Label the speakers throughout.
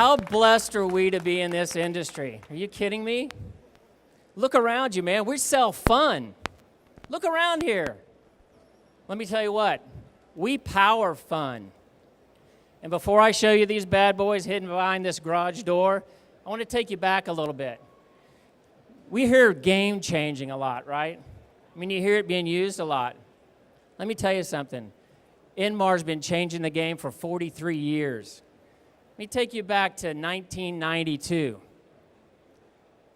Speaker 1: How blessed are we to be in this industry? Are you kidding me? Look around you, man. We sell fun. Look around here. Let me tell you what. We power fun. And before I show you these bad boys hidden behind this garage door, I want to take you back a little bit. We hear game changing a lot, right? I mean, you hear it being used a lot. Let me tell you something. Indmar's been changing the game for 43 years. Let me take you back to 1992.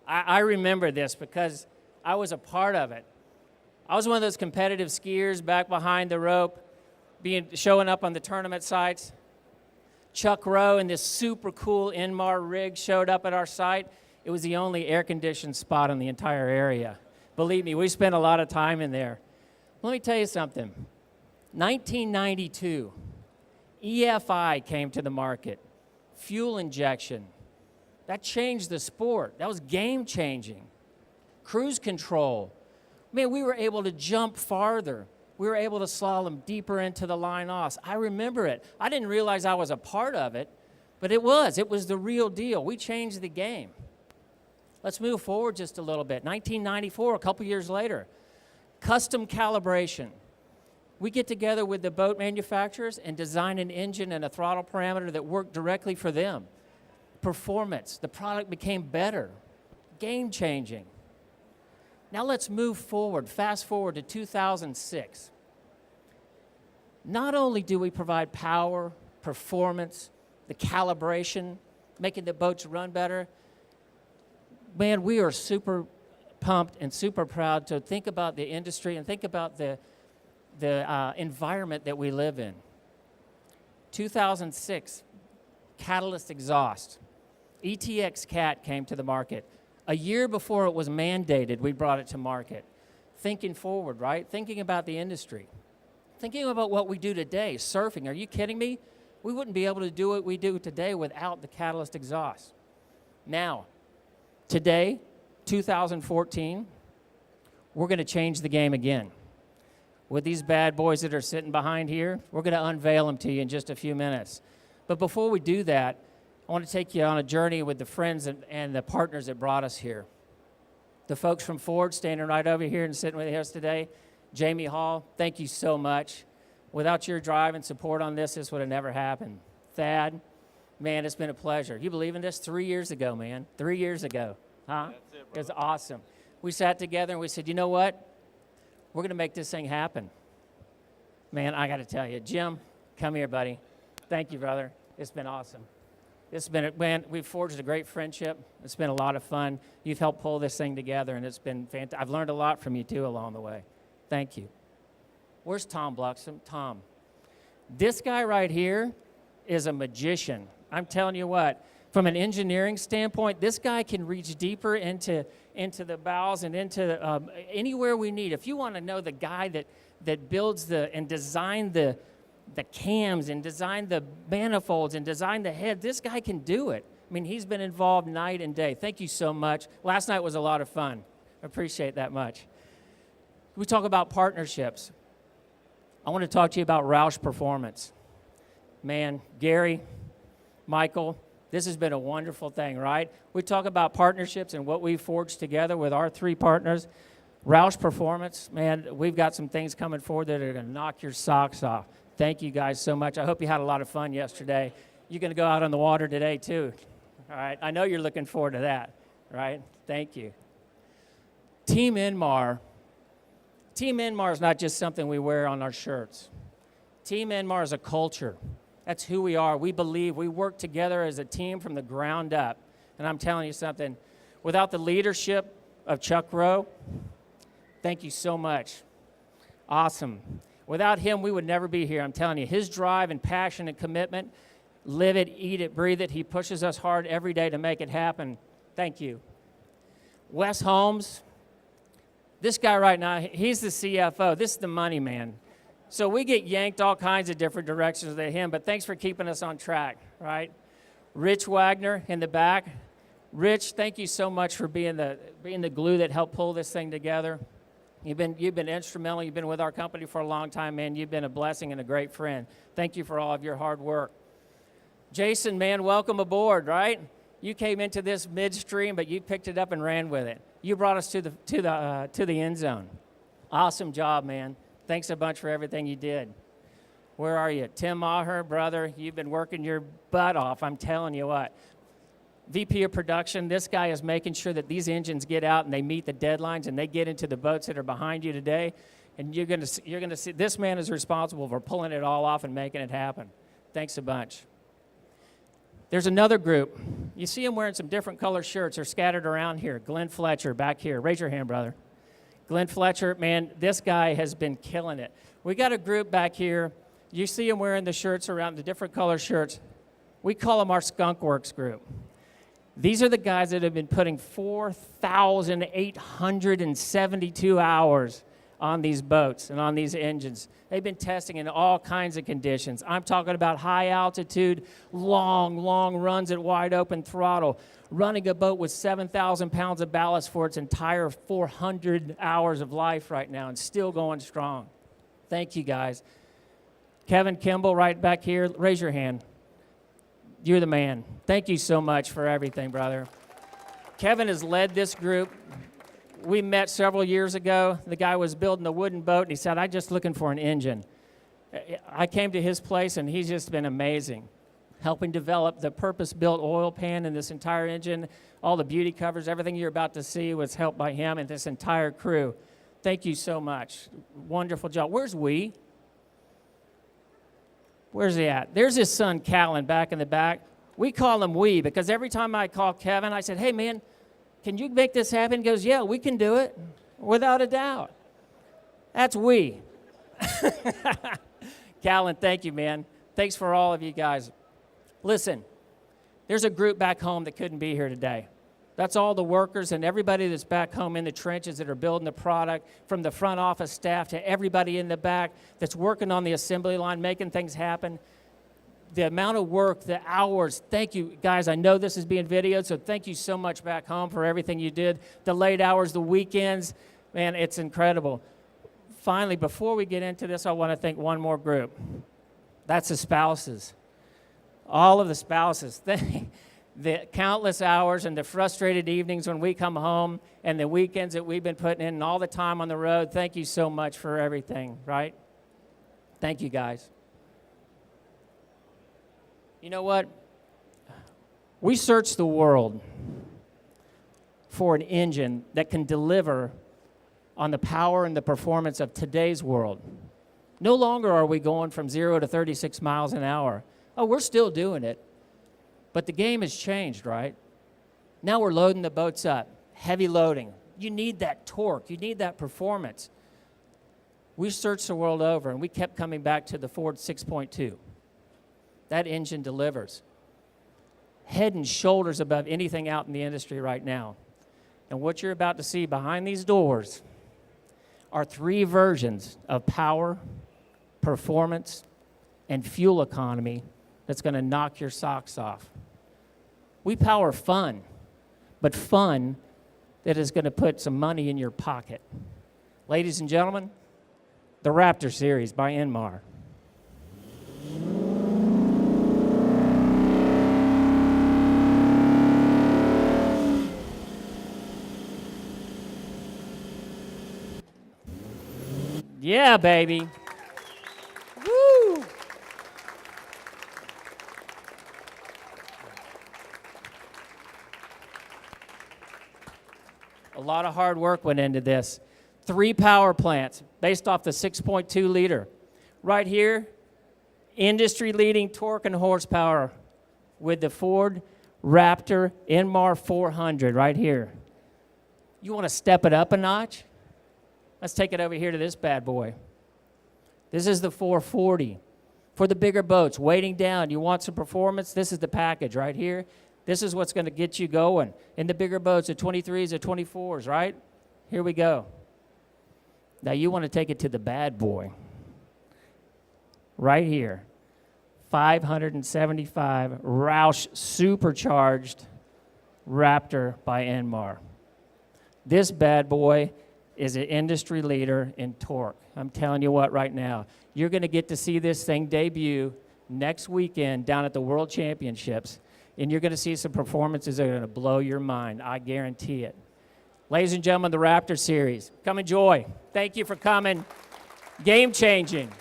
Speaker 1: I remember this because I was a part of it. I was one of those competitive skiers back behind the rope, showing up on the tournament sites. Chuck Rowe and this super cool Indmar rig showed up at our site. It was the only air-conditioned spot in the entire area. Believe me, we spent a lot of time in there. Let me tell you something. 1992, EFI came to the market, fuel injection. That changed the sport. That was game-changing. Cruise control. Man, we were able to jump farther. We were able to slalom deeper into the line-offs. I remember it. I didn't realize I was a part of it, but it was. It was the real deal. We changed the game. Let's move forward just a little bit. 1994, a couple years later, custom calibration. We get together with the boat manufacturers and design an engine and a throttle parameter that worked directly for them. Performance, the product became better, game-changing. Now let's move forward, fast forward to 2006. Not only do we provide power, performance, the calibration, making the boats run better, man, we are super pumped and super proud to think about the industry and think about the environment that we live in. 2006, catalyst exhaust. ETX Cat came to the market. A year before it was mandated, we brought it to market. Thinking forward, right? Thinking about the industry. Thinking about what we do today, surfing. Are you kidding me? We wouldn't be able to do what we do today without the catalyst exhaust. Now, today, 2014, we're going to change the game again. With these bad boys that are sitting behind here, we're going to unveil them to you in just a few minutes. But before we do that, I want to take you on a journey with the friends and the partners that brought us here. The folks from Ford standing right over here and sitting with us today. Jamie Hall, thank you so much. Without your drive and support on this would have never happened. Thad, man, it's been a pleasure. You believe in this? 3 years ago, man. 3 years ago. Huh?
Speaker 2: That's it,
Speaker 1: it was awesome. We sat together and we said, you know what? We're going to make this thing happen. Man, I got to tell you, Jim, come here, buddy. Thank you, brother. It's been awesome. Man, we've forged a great friendship. It's been a lot of fun. You've helped pull this thing together, and it's been fantastic. I've learned a lot from you, too, along the way. Thank you. Where's Tom Bluxham? Tom. This guy right here is a magician. I'm telling you what, from an engineering standpoint, this guy can reach deeper into the bowels and into anywhere we need. If you want to know the guy that builds and designed the cams and designed the manifolds and designed the head, this guy can do it. I mean, he's been involved night and day. Thank you so much. Last night was a lot of fun. I appreciate that much. We talk about partnerships. I want to talk to you about Roush Performance. Man, Gary, Michael, this has been a wonderful thing, right? We talk about partnerships and what we've forged together with our three partners. Roush Performance, man, we've got some things coming forward that are going to knock your socks off. Thank you guys so much. I hope you had a lot of fun yesterday. You're going to go out on the water today, too. All right? I know you're looking forward to that, right? Thank you. Team Indmar. Team Indmar is not just something we wear on our shirts. Team Indmar is a culture. That's who we are. We believe we work together as a team from the ground up. And I'm telling you something, without the leadership of Chuck Rowe, thank you so much. Awesome. Without him, we would never be here. I'm telling you, his drive and passion and commitment, live it, eat it, breathe it. He pushes us hard every day to make it happen. Thank you. Wes Holmes, this guy right now, he's the CFO. This is the money man. So we get yanked all kinds of different directions with him, but thanks for keeping us on track, right? Rich Wagner in the back. Rich, thank you so much for being the glue that helped pull this thing together. You've been instrumental. You've been with our company for a long time, man. You've been a blessing and a great friend. Thank you for all of your hard work. Jason, man, welcome aboard, right? You came into this midstream, but you picked it up and ran with it. You brought us to the end zone. Awesome job, man. Thanks a bunch for everything you did. Where are you? Tim Maher, brother, you've been working your butt off. I'm telling you what. VP of production, this guy is making sure that these engines get out and they meet the deadlines and they get into the boats that are behind you today. And you're gonna see this man is responsible for pulling it all off and making it happen. Thanks a bunch. There's another group. You see them wearing some different color shirts. They're scattered around here. Glenn Fletcher back here. Raise your hand, brother. Glenn Fletcher, man, this guy has been killing it. We got a group back here. You see them wearing the shirts around, the different color shirts. We call them our Skunk Works group. These are the guys that have been putting 4,872 hours on these boats and on these engines. They've been testing in all kinds of conditions. I'm talking about high altitude, long runs at wide open throttle, running a boat with 7,000 pounds of ballast for its entire 400 hours of life right now and still going strong. Thank you, guys. Kevin Kimball right back here, raise your hand. You're the man. Thank you so much for everything, brother. Kevin has led this group. We met several years ago. The guy was building a wooden boat, and he said, I'm just looking for an engine. I came to his place, and he's just been amazing, helping develop the purpose-built oil pan in this entire engine. All the beauty covers, everything you're about to see was helped by him and this entire crew. Thank you so much. Wonderful job. Where's we? Where's he at? There's his son, Callan, back in the back. We call him we because every time I call Kevin, I said, hey, man, can you make this happen? He goes, yeah, we can do it, without a doubt. That's we. Callan, thank you, man. Thanks for all of you guys. Listen, there's a group back home that couldn't be here today. That's all the workers and everybody that's back home in the trenches that are building the product, from the front office staff to everybody in the back that's working on the assembly line, making things happen. The amount of work, the hours, thank you, guys. I know this is being videoed, so thank you so much back home for everything you did. The late hours, the weekends, man, it's incredible. Finally, before we get into this, I want to thank one more group. That's the spouses. All of the spouses. The countless hours and the frustrated evenings when we come home and the weekends that we've been putting in and all the time on the road, thank you so much for everything, right? Thank you, guys. You know what? We search the world for an engine that can deliver on the power and the performance of today's world. No longer are we going from 0 to 36 miles an hour. Oh, we're still doing it. But the game has changed, right? Now we're loading the boats up, heavy loading. You need that torque. You need that performance. We searched the world over, and we kept coming back to the Ford 6.2. That engine delivers. Head and shoulders above anything out in the industry right now. And what you're about to see behind these doors are 3 versions of power, performance, and fuel economy that's going to knock your socks off. We power fun, but fun that is going to put some money in your pocket. Ladies and gentlemen, the Raptor Series by Indmar. Yeah, baby. Woo! A lot of hard work went into this. 3 power plants based off the 6.2 liter. Right here, industry-leading torque and horsepower with the Ford Raptor Indmar 400 right here. You want to step it up a notch? Let's take it over here to this bad boy. This is the 440. For the bigger boats, weighting down, you want some performance, this is the package right here. This is what's going to get you going. In the bigger boats, the 23s, the 24s, right? Here we go. Now you want to take it to the bad boy. Right here. 575 Roush supercharged Raptor by Indmar. This bad boy is an industry leader in torque. I'm telling you what right now. You're going to get to see this thing debut next weekend down at the World Championships, and you're going to see some performances that are going to blow your mind. I guarantee it. Ladies and gentlemen, the Raptor Series, come enjoy. Thank you for coming. Game changing.